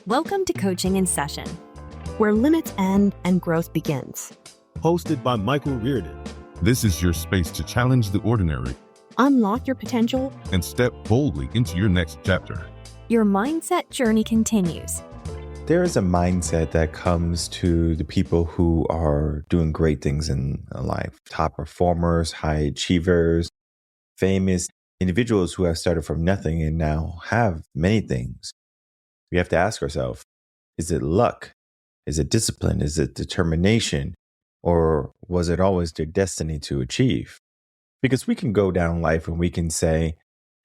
Welcome to Coaching in Session, where limits end and growth begins. Hosted by Michael Rearden. This is your space to challenge the ordinary, unlock your potential, and step boldly into your next chapter. Your mindset journey continues. There is a mindset that comes to the people who are doing great things in life. Top performers, high achievers, famous individuals who have started from nothing and now have many things. We have to ask ourselves, is it luck? Is it discipline? Is it determination? Or was it always their destiny to achieve? Because we can go down life and we can say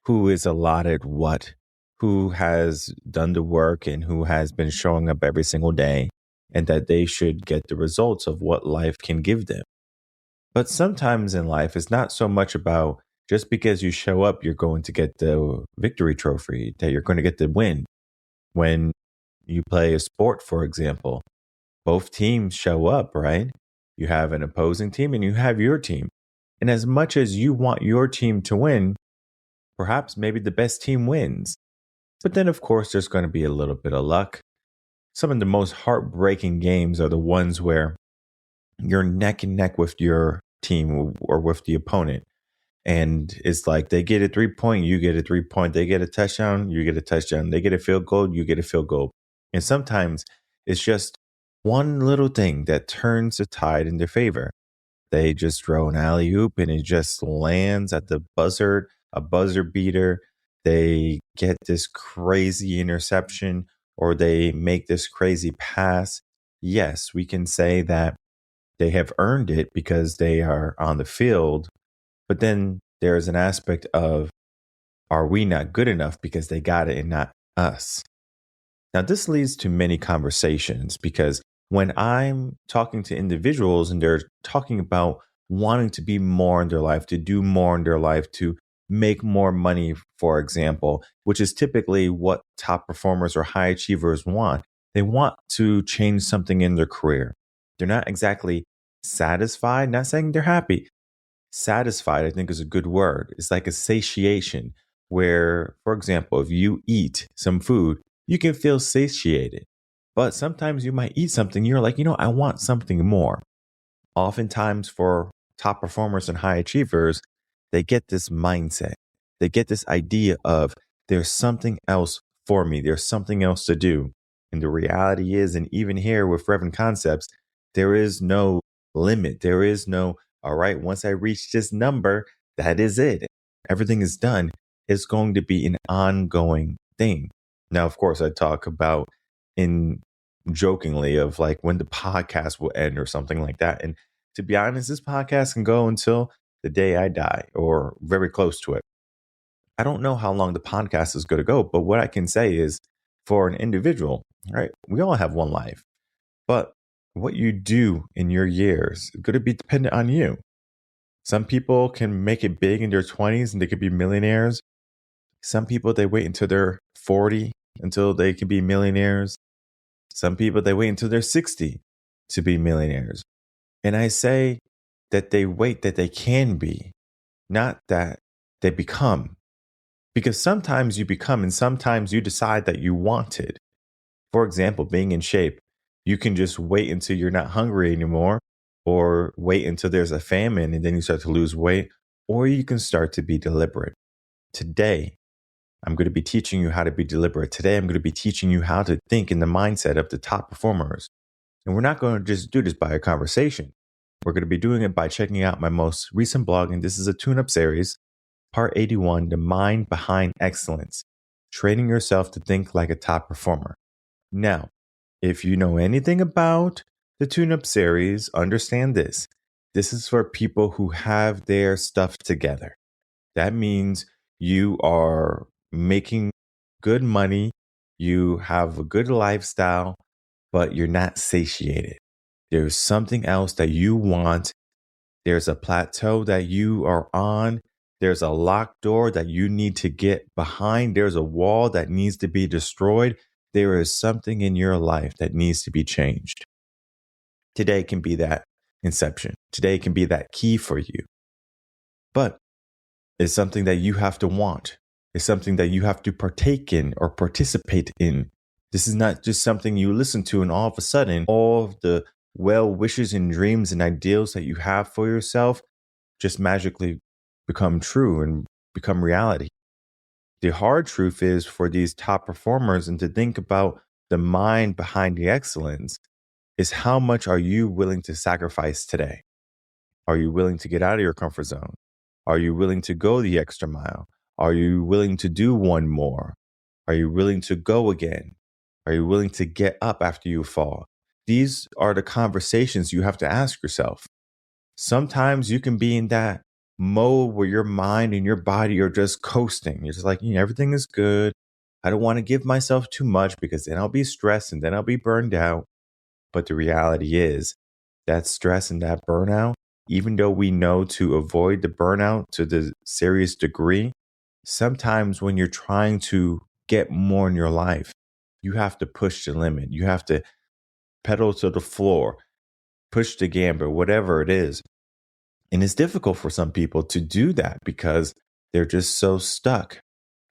who is allotted what, who has done the work and who has been showing up every single day, and that they should get the results of what life can give them. But sometimes in life, it's not so much about just because you show up, you're going to get the victory trophy, that you're going to get the win. When you play a sport, for example, both teams show up, right? You have an opposing team and you have your team. And as much as you want your team to win, perhaps maybe the best team wins. But then, of course, there's going to be a little bit of luck. Some of the most heartbreaking games are the ones where you're neck and neck with your team or with the opponent. And it's like they get a 3-point, you get a 3-point. They get a touchdown, you get a touchdown. They get a field goal, you get a field goal. And sometimes it's just one little thing that turns the tide in their favor. They just throw an alley-oop and it just lands at the buzzer, a buzzer beater. They get this crazy interception or they make this crazy pass. Yes, we can say that they have earned it because they are on the field. But then there's an aspect of, are we not good enough because they got it and not us? Now, this leads to many conversations because when I'm talking to individuals and they're talking about wanting to be more in their life, to do more in their life, to make more money, for example, which is typically what top performers or high achievers want. They want to change something in their career. They're not exactly satisfied, not saying they're happy. Satisfied, I think, is a good word. It's like a satiation where, for example, if you eat some food, you can feel satiated. But sometimes you might eat something, you're like, I want something more. Oftentimes for top performers and high achievers, they get this mindset. They get this idea of there's something else for me. There's something else to do. And the reality is, and even here with Reven Concepts, there is no limit. There is no, all right, once I reach this number, that is it. Everything is done. It's going to be an ongoing thing. Now, of course, I talk about in jokingly of like when the podcast will end or something like that. And to be honest, this podcast can go until the day I die or very close to it. I don't know how long the podcast is going to go, but what I can say is for an individual, right? We all have one life, but what you do in your years is going to be dependent on you. Some people can make it big in their 20s and they could be millionaires. Some people, they wait until they're 40 until they can be millionaires. Some people, they wait until they're 60 to be millionaires. And I say that they wait that they can be, not that they become. Because sometimes you become and sometimes you decide that you want it. For example, being in shape. You can just wait until you're not hungry anymore, or wait until there's a famine and then you start to lose weight, or you can start to be deliberate. Today, I'm going to be teaching you how to be deliberate. Today, I'm going to be teaching you how to think in the mindset of the top performers. And we're not going to just do this by a conversation. We're going to be doing it by checking out my most recent blog, and this is a tune-up series, Part 81, The Mind Behind Excellence, Training Yourself to Think Like a Top Performer. Now, if you know anything about the tune-up series, understand this. This is for people who have their stuff together. That means you are making good money, you have a good lifestyle, but you're not satiated. There's something else that you want. There's a plateau that you are on. There's a locked door that you need to get behind. There's a wall that needs to be destroyed. There is something in your life that needs to be changed. Today can be that inception. Today can be that key for you. But it's something that you have to want. It's something that you have to partake in or participate in. This is not just something you listen to and all of a sudden, all of the well wishes and dreams and ideals that you have for yourself just magically become true and become reality. The hard truth is for these top performers and to think about the mind behind the excellence is how much are you willing to sacrifice today? Are you willing to get out of your comfort zone? Are you willing to go the extra mile? Are you willing to do one more? Are you willing to go again? Are you willing to get up after you fall? These are the conversations you have to ask yourself. Sometimes you can be in that mode where your mind and your body are just coasting. You're just like, everything is good. I don't want to give myself too much because then I'll be stressed and then I'll be burned out. But the reality is that stress and that burnout, even though we know to avoid the burnout to the serious degree, sometimes when you're trying to get more in your life, you have to push the limit. You have to pedal to the floor, push the gambit, whatever it is. And it's difficult for some people to do that because they're just so stuck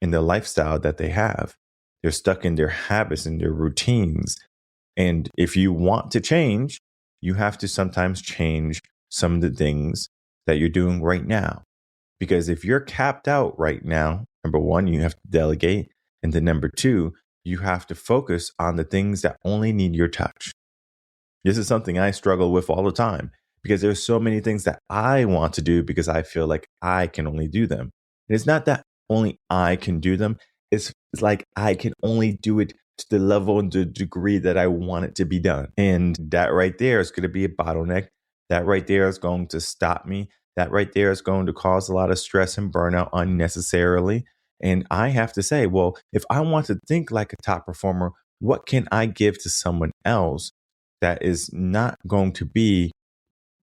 in the lifestyle that they have. They're stuck in their habits and their routines. And if you want to change, you have to sometimes change some of the things that you're doing right now. Because if you're capped out right now, number one, you have to delegate. And then number two, you have to focus on the things that only need your touch. This is something I struggle with all the time because there's so many things that I want to do because I feel like I can only do them. And it's not that only I can do them. It's like I can only do it to the level and the degree that I want it to be done. And that right there is going to be a bottleneck. That right there is going to stop me. That right there is going to cause a lot of stress and burnout unnecessarily. And I have to say, well, if I want to think like a top performer, what can I give to someone else that is not going to be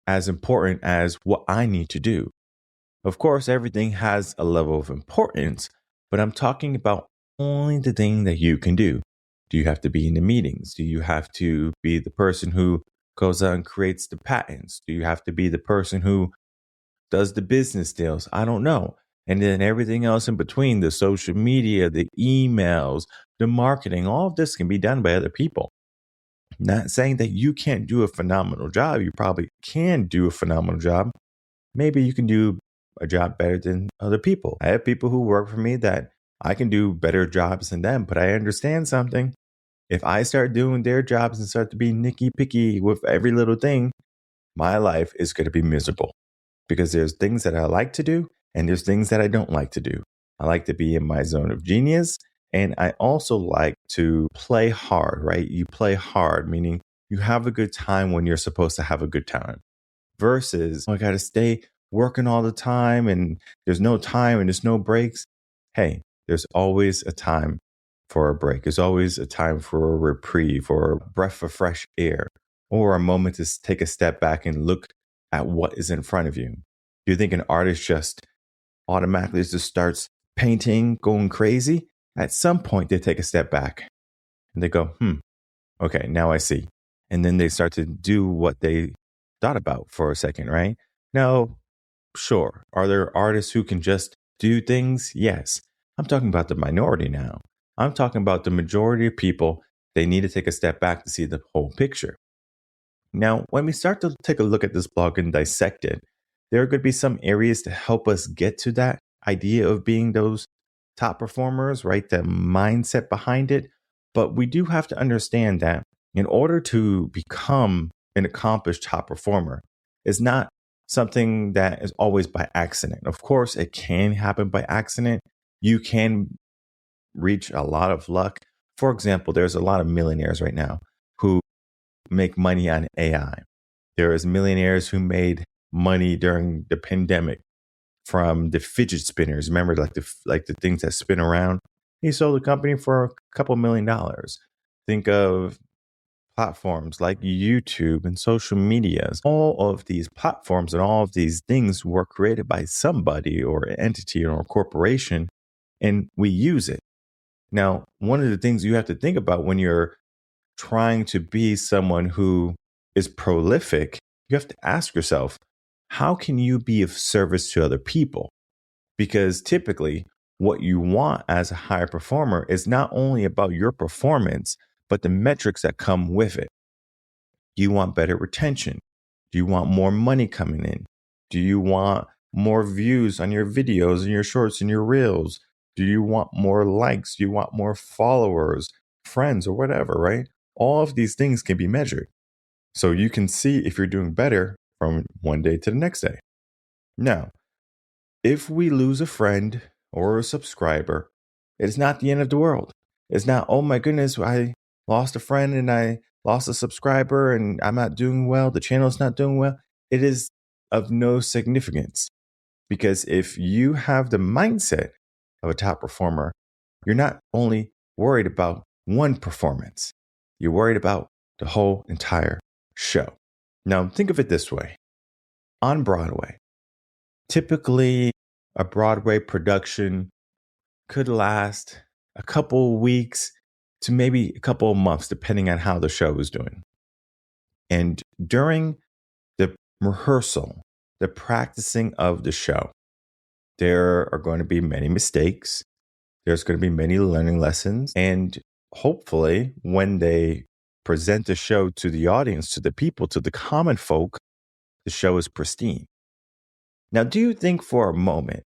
as important as what I need to do? Of course, everything has a level of importance, but I'm talking about only the thing that you can do. Do you have to be in the meetings? Do you have to be the person who goes out and creates the patents? Do you have to be the person who does the business deals? I don't know. And then everything else in between, the social media, the emails, the marketing, all of this can be done by other people. Not saying that you can't do a phenomenal job. You probably can do a phenomenal job. Maybe you can do a job better than other people. I have people who work for me that I can do better jobs than them, but I understand something. If I start doing their jobs and start to be nicky picky with every little thing, my life is going to be miserable because there's things that I like to do and there's things that I don't like to do. I like to be in my zone of genius. And I also like to play hard, right? You play hard, meaning you have a good time when you're supposed to have a good time versus, I got to stay working all the time and there's no time and there's no breaks. Hey, there's always a time for a break. There's always a time for a reprieve or a breath of fresh air or a moment to take a step back and look at what is in front of you. Do you think an artist just automatically just starts painting, going crazy? At some point, they take a step back and they go, okay, now I see. And then they start to do what they thought about for a second, right? Now, sure. Are there artists who can just do things? Yes. I'm talking about the minority now. I'm talking about the majority of people. They need to take a step back to see the whole picture. Now, when we start to take a look at this blog and dissect it, there are going to be some areas to help us get to that idea of being those top performers, right? The mindset behind it. But we do have to understand that in order to become an accomplished top performer, it's not something that is always by accident. Of course, it can happen by accident. You can reach a lot of luck. For example, there's a lot of millionaires right now who make money on AI. There is millionaires who made money during the pandemic from the fidget spinners. Remember, like the things that spin around? He sold the company for a couple $1 million. Think of platforms like YouTube and social medias. All of these platforms and all of these things were created by somebody or an entity or a corporation, and we use it. Now, one of the things you have to think about when you're trying to be someone who is prolific, you have to ask yourself, how can you be of service to other people? Because typically, What you want as a high performer is not only about your performance, but the metrics that come with it. Do you want better retention? Do you want more money coming in? Do you want more views on your videos and your shorts and your reels? Do you want more likes? Do you want more followers, friends, or whatever, right? All of these things can be measured. So you can see if you're doing better from one day to the next day. Now, if we lose a friend or a subscriber, it's not the end of the world. It's not, oh my goodness, I lost a friend and I lost a subscriber and I'm not doing well. The channel's not doing well. It is of no significance, because if you have the mindset of a top performer, you're not only worried about one performance, you're worried about the whole entire show. Now, think of it this way. On Broadway, typically a Broadway production could last a couple weeks to maybe a couple of months, depending on how the show is doing. And during the rehearsal, the practicing of the show, there are going to be many mistakes. There's going to be many learning lessons. And hopefully, when they present the show to the audience, to the people, to the common folk, the show is pristine. Now, do you think for a moment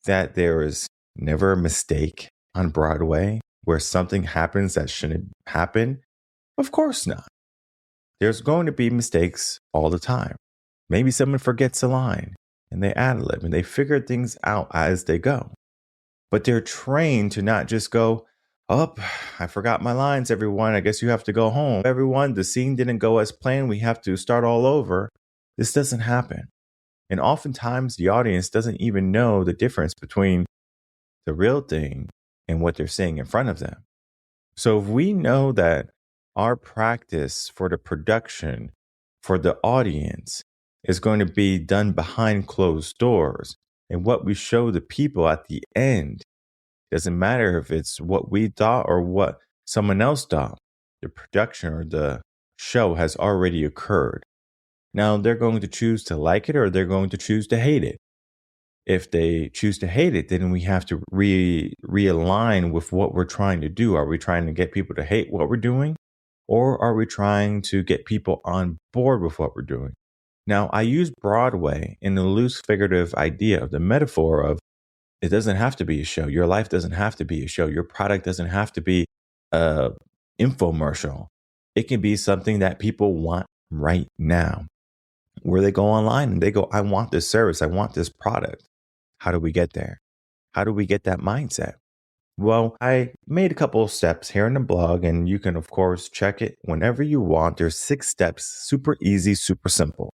that there is never a mistake on Broadway where something happens that shouldn't happen? Of course not. There's going to be mistakes all the time. Maybe someone forgets a line and they ad-lib and they figure things out as they go. But they're trained to not just go, oh, I forgot my lines, everyone. I guess you have to go home. Everyone, the scene didn't go as planned. We have to start all over. This doesn't happen. And oftentimes the audience doesn't even know the difference between the real thing and what they're seeing in front of them. So if we know that our practice for the production, for the audience, is going to be done behind closed doors, and what we show the people at the end doesn't matter if it's what we thought or what someone else thought, the production or the show has already occurred. Now they're going to choose to like it or they're going to choose to hate it. If they choose to hate it, then we have to realign with what we're trying to do. Are we trying to get people to hate what we're doing? Or are we trying to get people on board with what we're doing? Now, I use Broadway in the loose figurative idea of the metaphor of it doesn't have to be a show. Your life doesn't have to be a show. Your product doesn't have to be an infomercial. It can be something that people want right now, where they go online and they go, I want this service. I want this product. How do we get there? How do we get that mindset? Well, I made a couple of steps here in the blog, and you can, of course, check it whenever you want. There's 6 steps, super easy, super simple.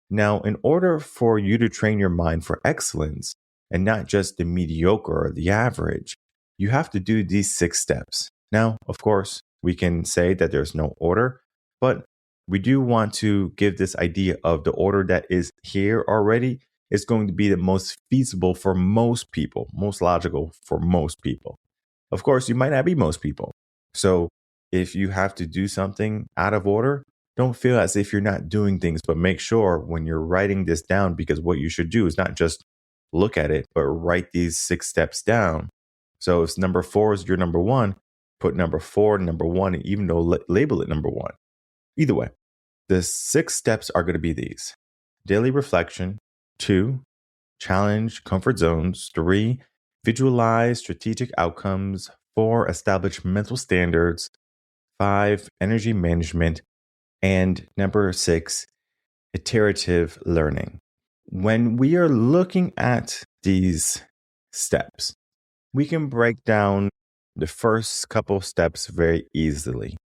Now, in order for you to train your mind for excellence and not just the mediocre or the average, you have to do these 6 steps. Now, of course, we can say that there's no order, but we do want to give this idea of the order that is here already is going to be the most feasible for most people, most logical for most people. Of course, you might not be most people. So if you have to do something out of order, don't feel as if you're not doing things, but make sure when you're writing this down, because what you should do is not just look at it, but write these 6 steps down. So if number 4 is your number 1, put number 4, number 1, and even though label it number 1. Either way, the 6 steps are going to be these: daily reflection, 2, challenge comfort zones, 3, visualize strategic outcomes, 4, establish mental standards, 5, energy management, and number 6, iterative learning. When we are looking at these steps, we can break down the first couple steps very easily.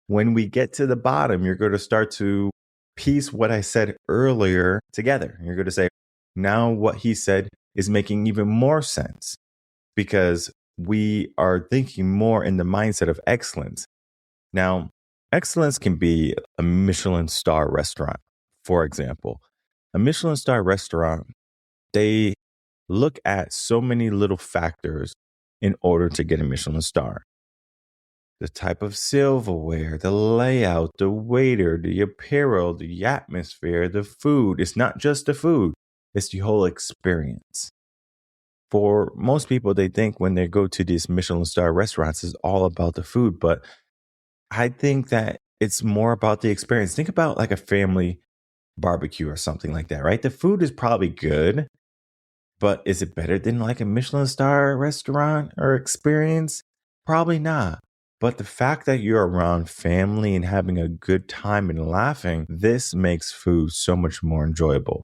When we get to the bottom, you're going to start to piece what I said earlier together. You're going to say, now what he said is making even more sense, because we are thinking more in the mindset of excellence. Now, excellence can be a Michelin star restaurant, for example. A Michelin star restaurant, they look at so many little factors in order to get a Michelin star. The type of silverware, the layout, the waiter, the apparel, the atmosphere, the food. It's not just the food, it's the whole experience. For most people, they think when they go to these Michelin star restaurants, it's all about the food. But I think that it's more about the experience. Think about like a family barbecue or something like that, right? The food is probably good, but is it better than like a Michelin star restaurant or experience? Probably not. But the fact that you're around family and having a good time and laughing, this makes food so much more enjoyable.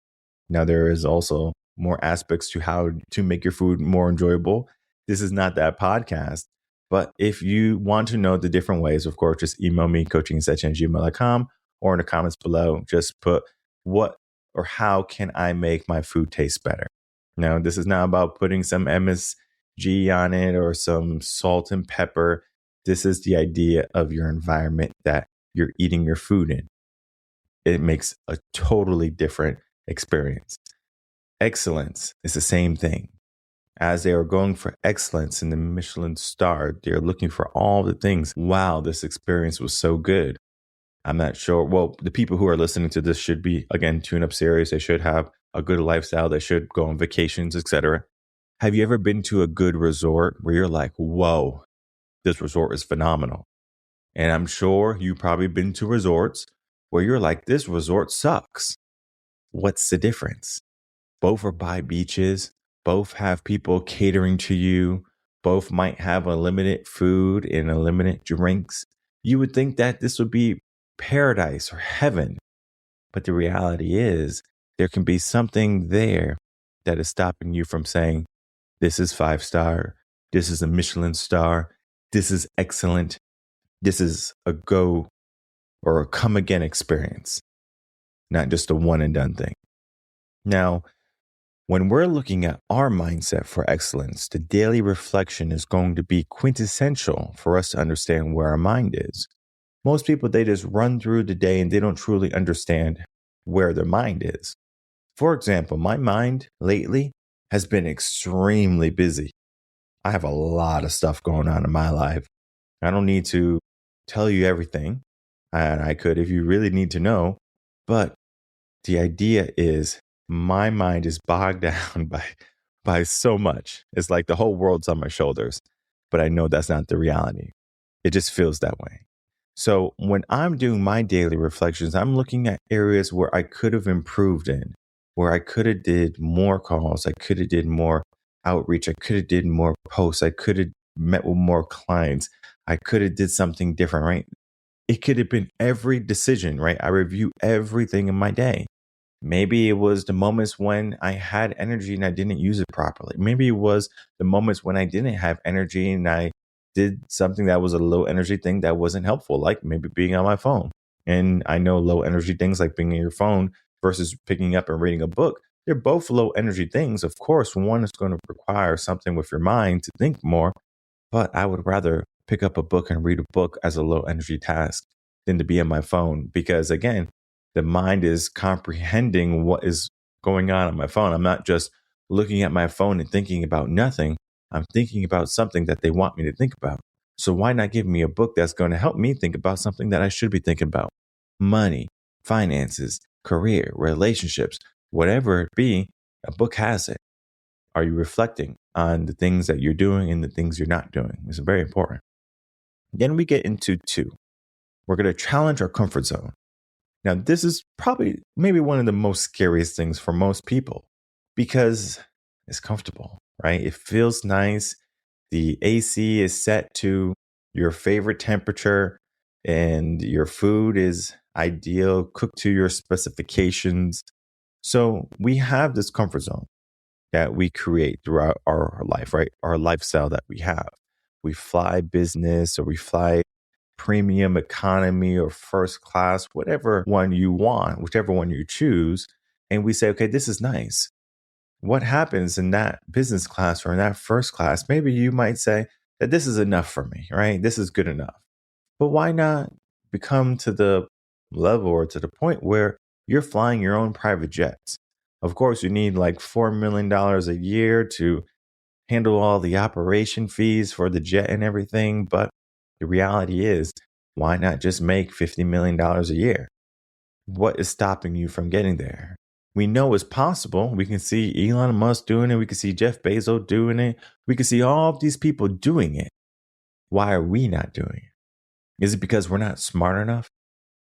Now, there is also more aspects to how to make your food more enjoyable. This is not that podcast. But if you want to know the different ways, of course, just email me, coachinginsession@gmail.com, or in the comments below, just put what or how can I make my food taste better? Now, this is not about putting some MSG on it or some salt and pepper. This is the idea of your environment that you're eating your food in. It makes a totally different experience. Excellence is the same thing. As they are going for excellence in the Michelin star, they're looking for all the things. Wow, this experience was so good. I'm not sure. Well, the people who are listening to this should be, again, tune up serious. They should have a good lifestyle. They should go on vacations, etc. Have you ever been to a good resort where you're like, whoa, this resort is phenomenal? And I'm sure you've probably been to resorts where you're like, this resort sucks. What's the difference? Both are by beaches. Both have people catering to you. Both might have unlimited food and unlimited drinks. You would think that this would be paradise or heaven. But the reality is there can be something there that is stopping you from saying, this is 5-star. This is a Michelin star. This is excellent. This is a go or a come again experience, not just a one and done thing. Now, when we're looking at our mindset for excellence, the daily reflection is going to be quintessential for us to understand where our mind is. Most people, they just run through the day and they don't truly understand where their mind is. For example, my mind lately has been extremely busy. I have a lot of stuff going on in my life. I don't need to tell you everything, and I could if you really need to know, but the idea is my mind is bogged down by so much. It's like the whole world's on my shoulders, but I know that's not the reality. It just feels that way. So when I'm doing my daily reflections, I'm looking at areas where I could have improved in, where I could have did more calls, I could have did more outreach, I could have did more posts, I could have met with more clients, I could have did something different, right? It could have been every decision, right? I review everything in my day. Maybe it was the moments when I had energy and I didn't use it properly. Maybe it was the moments when I didn't have energy and I did something that was a low energy thing that wasn't helpful, like maybe being on my phone. And I know low energy things like being on your phone versus picking up and reading a book, they're both low energy things. Of course, one is going to require something with your mind to think more, but I would rather pick up a book and read a book as a low energy task than to be on my phone because, again, the mind is comprehending what is going on my phone. I'm not just looking at my phone and thinking about nothing. I'm thinking about something that they want me to think about. So why not give me a book that's going to help me think about something that I should be thinking about? Money, finances, career, relationships, whatever it be, a book has it. Are you reflecting on the things that you're doing and the things you're not doing? It's very important. Then we get into 2. We're going to challenge our comfort zone. Now, this is probably maybe one of the most scariest things for most people because it's comfortable, right? It feels nice. The AC is set to your favorite temperature and your food is ideal, cooked to your specifications. So we have this comfort zone that we create throughout our life, right? Our lifestyle that we have. We fly business or we fly premium economy or first class, whatever one you want, whichever one you choose. And we say, okay, this is nice. What happens in that business class or in that first class? Maybe you might say that this is enough for me, right? This is good enough. But why not become to the level or to the point where you're flying your own private jets? Of course, you need like $4 million a year to handle all the operation fees for the jet and everything. But the reality is, why not just make $50 million a year? What is stopping you from getting there? We know it's possible. We can see Elon Musk doing it. We can see Jeff Bezos doing it. We can see all of these people doing it. Why are we not doing it? Is it because we're not smart enough?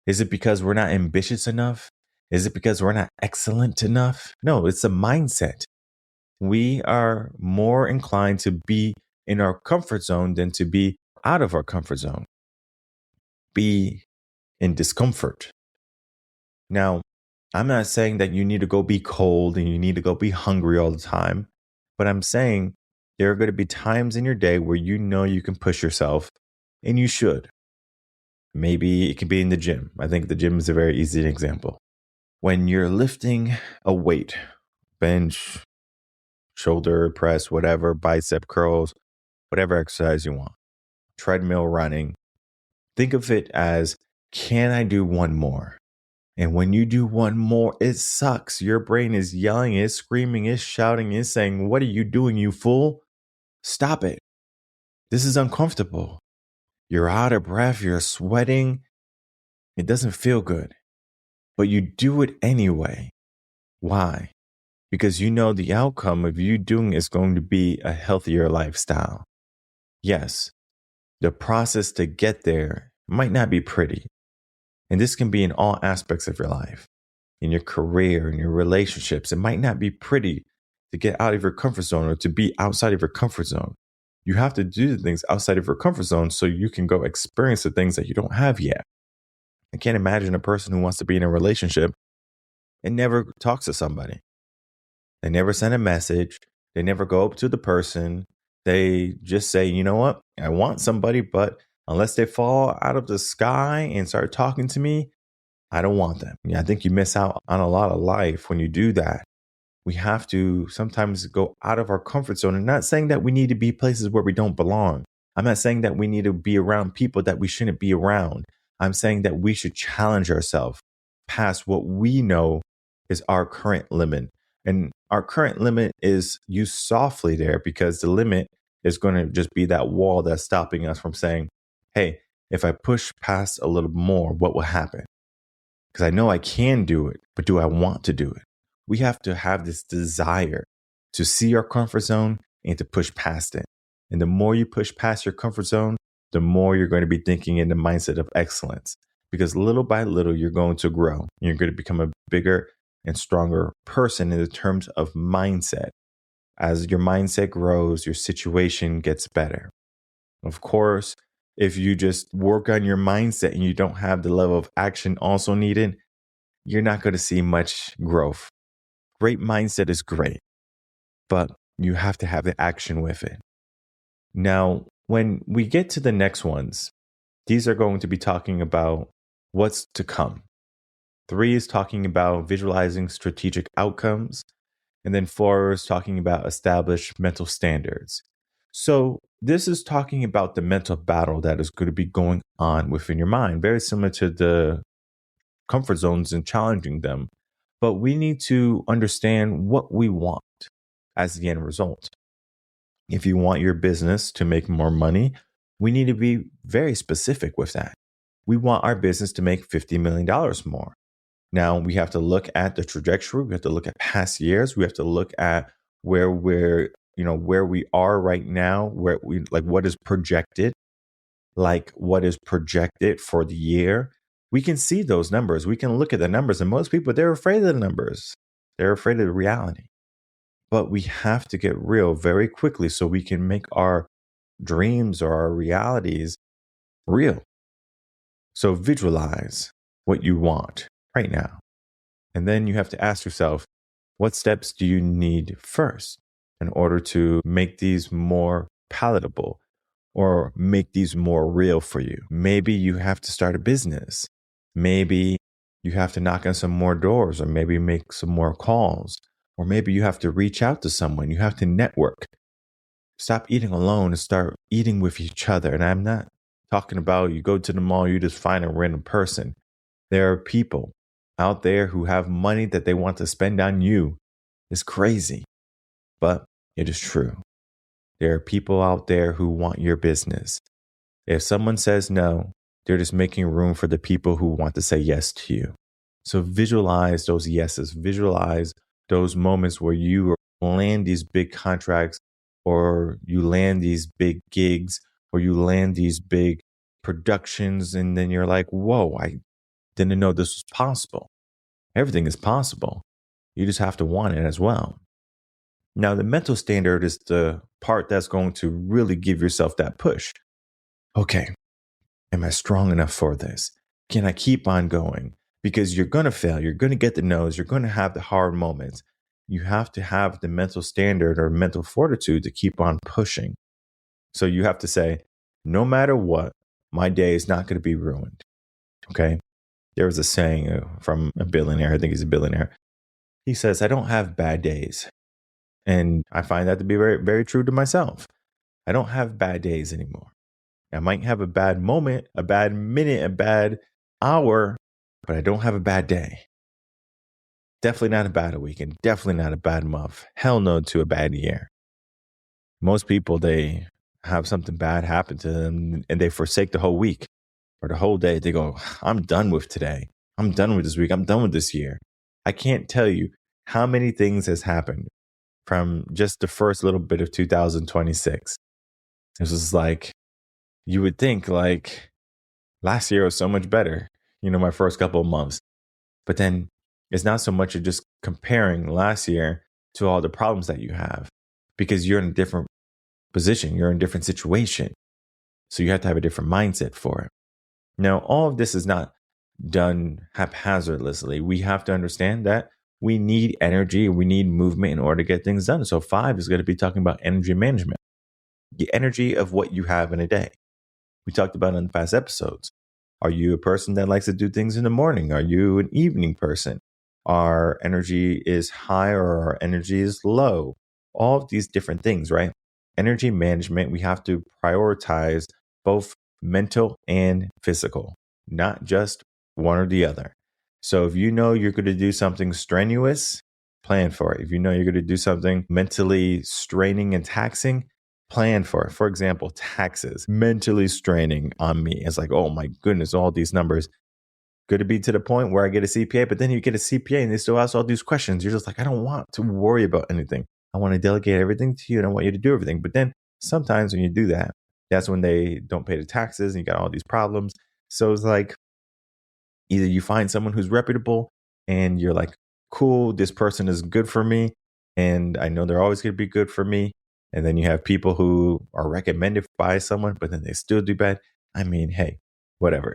Is it because we're not ambitious enough? Is it because we're not excellent enough? No, it's a mindset. We are more inclined to be in our comfort zone than to be out of our comfort zone. Be in discomfort. Now, I'm not saying that you need to go be cold and you need to go be hungry all the time, but I'm saying there are going to be times in your day where you know you can push yourself, and you should. Maybe it can be in the gym. I think the gym is a very easy example. When you're lifting a weight, bench, shoulder press, whatever, bicep curls, whatever exercise you want, treadmill running, think of it as, can I do one more? And when you do one more, it sucks. Your brain is yelling, is screaming, is shouting, is saying, what are you doing, you fool? Stop it. This is uncomfortable. You're out of breath. You're sweating. It doesn't feel good. But you do it anyway. Why? Because you know the outcome of you doing it is going to be a healthier lifestyle. Yes, the process to get there might not be pretty. And this can be in all aspects of your life, in your career, in your relationships. It might not be pretty to get out of your comfort zone or to be outside of your comfort zone. You have to do the things outside of your comfort zone so you can go experience the things that you don't have yet. I can't imagine a person who wants to be in a relationship and never talks to somebody. They never send a message. They never go up to the person. They just say, you know what? I want somebody, but unless they fall out of the sky and start talking to me, I don't want them. Yeah, I think you miss out on a lot of life when you do that. We have to sometimes go out of our comfort zone. And not saying that we need to be places where we don't belong. I'm not saying that we need to be around people that we shouldn't be around. I'm saying that we should challenge ourselves past what we know is our current limit. And our current limit is used softly there because the limit is going to just be that wall that's stopping us from saying, hey, if I push past a little more, what will happen? Because I know I can do it, but do I want to do it? We have to have this desire to see our comfort zone and to push past it. And the more you push past your comfort zone, the more you're going to be thinking in the mindset of excellence. Because little by little, you're going to grow. You're going to become a bigger and stronger person in the terms of mindset. As your mindset grows, your situation gets better. Of course, if you just work on your mindset and you don't have the level of action also needed, you're not going to see much growth. Great mindset is great, but you have to have the action with it. Now, when we get to the next ones, these are going to be talking about what's to come. 3 is talking about visualizing strategic outcomes. And then 4 is talking about established mental standards. So this is talking about the mental battle that is going to be going on within your mind, very similar to the comfort zones and challenging them. But we need to understand what we want as the end result. If you want your business to make more money, we need to be very specific with that. We want our business to make $50 million more. Now, we have to look at the trajectory. We have to look at past years. We have to look at where where we are right now, what is projected, what is projected for the year. We can see those numbers. We can look at the numbers. And most people, they're afraid of the numbers. They're afraid of the reality. But we have to get real very quickly so we can make our dreams or our realities real. So visualize what you want right now. And then you have to ask yourself, what steps do you need first in order to make these more palatable or make these more real for you? Maybe you have to start a business. Maybe you have to knock on some more doors, or maybe make some more calls, or maybe you have to reach out to someone. You have to network. Stop eating alone and start eating with each other. And I'm not talking about you go to the mall, you just find a random person. There are people out there who have money that they want to spend on you. It's crazy, but it is true. There are people out there who want your business. If someone says no, they're just making room for the people who want to say yes to you. So visualize those yeses, visualize those moments where you land these big contracts, or you land these big gigs, or you land these big productions. And then you're like, whoa, I didn't know this was possible. Everything is possible. You just have to want it as well. Now, the mental standard is the part that's going to really give yourself that push. Okay, am I strong enough for this? Can I keep on going? Because you're going to fail. You're going to get the no's. You're going to have the hard moments. You have to have the mental standard or mental fortitude to keep on pushing. So you have to say, no matter what, my day is not going to be ruined. Okay. There was a saying from a billionaire. I think he's a billionaire. He says, I don't have bad days. And I find that to be very, very true to myself. I don't have bad days anymore. I might have a bad moment, a bad minute, a bad hour, but I don't have a bad day. Definitely not a bad week, and definitely not a bad month. Hell no to a bad year. Most people, they have something bad happen to them and they forsake the whole week or the whole day. They go, I'm done with today. I'm done with this week. I'm done with this year. I can't tell you how many things has happened from just the first little bit of 2026. It was like, you would think like last year was so much better, my first couple of months. But then it's not so much of just comparing last year to all the problems that you have, because you're in a different position. You're in a different situation. So you have to have a different mindset for it. Now, all of this is not done haphazardly. We have to understand that we need energy, we need movement in order to get things done. So 5 is going to be talking about energy management, the energy of what you have in a day. We talked about it in the past episodes. Are you a person that likes to do things in the morning? Are you an evening person? Our energy is high or our energy is low? All of these different things, right? Energy management, we have to prioritize both mental and physical, not just one or the other. So if you know you're going to do something strenuous, plan for it. If you know you're going to do something mentally straining and taxing, plan for it. For example, taxes, mentally straining on me. It's like, oh my goodness, all these numbers. Could it be to the point where I get a CPA, but then you get a CPA and they still ask all these questions. You're just like, I don't want to worry about anything. I want to delegate everything to you and I want you to do everything. But then sometimes when you do that, that's when they don't pay the taxes and you got all these problems. So it's like, either you find someone who's reputable and you're like, cool, this person is good for me. And I know they're always going to be good for me. And then you have people who are recommended by someone, but then they still do bad. I mean, hey, whatever.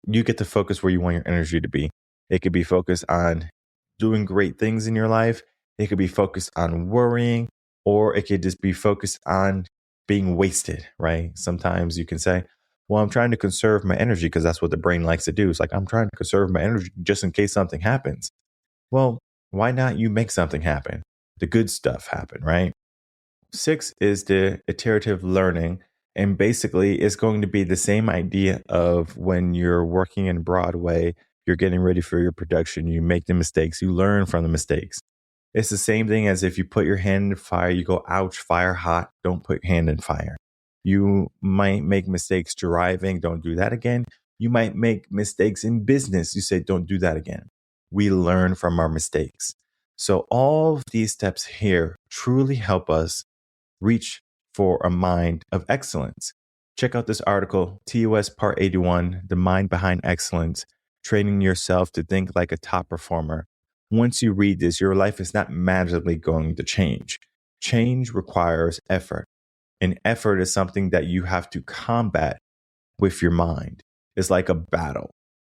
You get to focus where you want your energy to be. It could be focused on doing great things in your life. It could be focused on worrying, or it could just be focused on being wasted, right? Sometimes you can say, well, I'm trying to conserve my energy because that's what the brain likes to do. It's like, I'm trying to conserve my energy just in case something happens. Well, why not you make something happen? The good stuff happen, right? 6 is the iterative learning. And basically, it's going to be the same idea of when you're working in Broadway, you're getting ready for your production, you make the mistakes, you learn from the mistakes. It's the same thing as if you put your hand in fire, you go, ouch, fire hot, don't put your hand in fire. You might make mistakes driving, don't do that again. You might make mistakes in business, you say, don't do that again. We learn from our mistakes. So all of these steps here truly help us reach for a mind of excellence. Check out this article, TOS Part 81, The Mind Behind Excellence, Training Yourself to Think Like a Top Performer. Once you read this, your life is not magically going to change. Change requires effort. And effort is something that you have to combat with your mind. It's like a battle.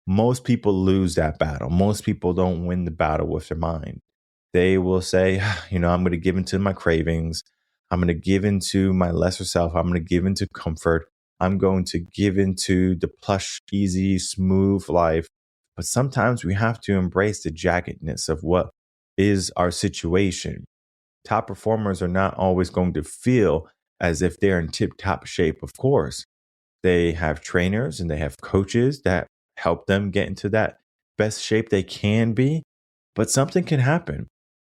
Most people lose that battle. Most people don't win the battle with their mind. They will say, I'm going to give into my cravings. I'm going to give into my lesser self. I'm going to give into comfort. I'm going to give into the plush, easy, smooth life. But sometimes we have to embrace the jaggedness of what is our situation. Top performers are not always going to feel as if they're in tip-top shape, of course. They have trainers and they have coaches that help them get into that best shape they can be. But something can happen.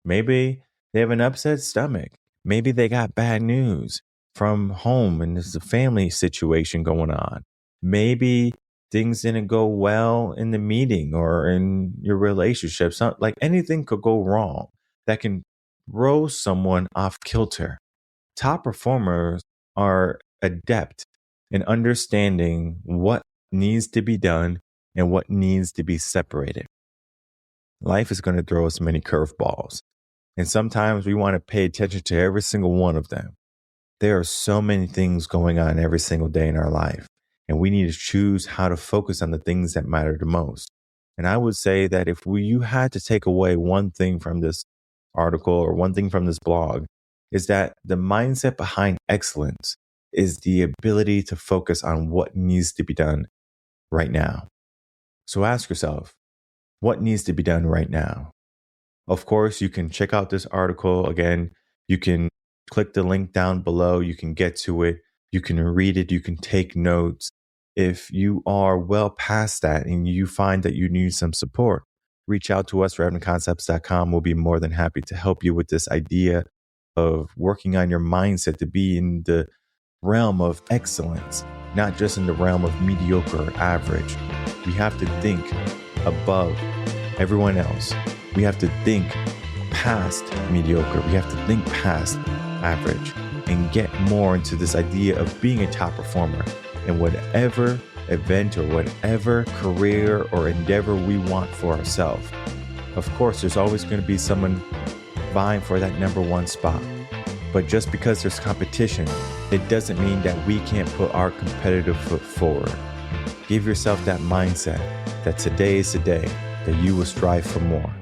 Maybe they have an upset stomach. Maybe they got bad news from home and there's a family situation going on. Maybe things didn't go well in the meeting or in your relationship. Like anything could go wrong that can throw someone off kilter. Top performers are adept in understanding what needs to be done and what needs to be separated. Life is going to throw us many curveballs, and sometimes we want to pay attention to every single one of them. There are so many things going on every single day in our life, and we need to choose how to focus on the things that matter the most. And I would say that if you had to take away one thing from this article or one thing from this blog, is that the mindset behind excellence is the ability to focus on what needs to be done right now. So ask yourself, what needs to be done right now? Of course, you can check out this article. Again, you can click the link down below. You can get to it. You can read it. You can take notes. If you are well past that and you find that you need some support, reach out to us, revenconcepts.com. We'll be more than happy to help you with this idea of working on your mindset to be in the realm of excellence, not just in the realm of mediocre or average. We have to think above everyone else. We have to think past mediocre. We have to think past average and get more into this idea of being a top performer in whatever event or whatever career or endeavor we want for ourselves. Of course, there's always going to be someone vying for that number one spot. But just because there's competition, it doesn't mean that we can't put our competitive foot forward. Give yourself that mindset that today is the day that you will strive for more.